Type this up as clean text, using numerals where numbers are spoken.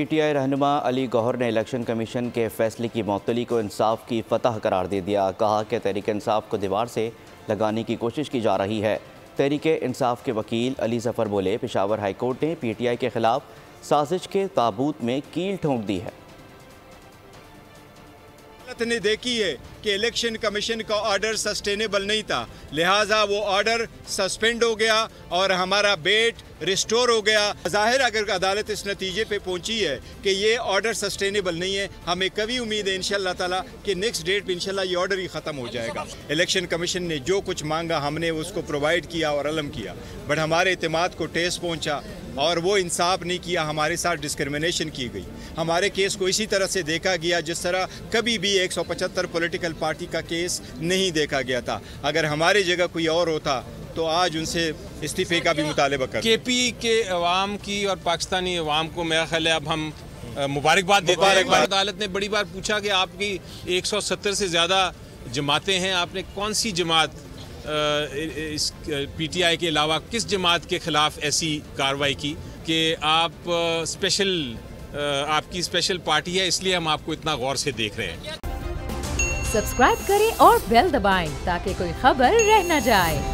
PTI रहनुमा अली गौहर ने election commission के फैसले की मअतली को इंसाफ की फतह करार दे दिया। कहा कि तहरीक इंसाफ को दीवार से लगाने की कोशिश की जा रही है। तहरीक इंसाफ के वकील अली जफर बोले, पेशावर हाई कोर्ट ने पीटीआई के खिलाफ साजिश के ताबूत में कील ठोंक दी है। ने देखी है कि इलेक्शन कमीशन का ऑर्डर सस्टेनेबल नहीं था, लिहाजा वो ऑर्डर सस्पेंड हो गया और हमारा बेट रिस्टोर हो गया। ज़ाहिर अगर अदालत इस नतीजे पे पहुंची है कि ये ऑर्डर सस्टेनेबल नहीं है, हमें कभी उम्मीद है इंशाल्लाह ताला कि नेक्स्ट डेट पे इंशाल्लाह ये ऑर्डर ही ख़त्म हो जाएगा। इलेक्शन कमीशन ने जो कुछ मांगा हमने उसको प्रोवाइड किया और अलम किया, बट हमारे एतमाद को ठेस पहुँचा और वो इंसाफ नहीं किया। हमारे साथ डिस्क्रिमिनेशन की गई। हमारे केस को इसी तरह से देखा गया जिस तरह कभी भी 175 पॉलिटिकल पार्टी का केस नहीं देखा गया था। अगर हमारी जगह कोई और होता तो आज उनसे इस्तीफे का भी मुतालबा करते। केपी के अवाम की और पाकिस्तानी अवाम को मेरा ख्याल है अब हम मुबारकबाद देते हैं। अदालत ने बड़ी बार पूछा कि आपकी 170 से ज़्यादा जमातें हैं, आपने कौन सी जमात इस पीटीआई के अलावा किस जमात के खिलाफ ऐसी कार्रवाई की कि आप आपकी स्पेशल पार्टी है, इसलिए हम आपको इतना गौर से देख रहे हैं। सब्सक्राइब करें और बेल दबाएं ताकि कोई खबर रह न जाए।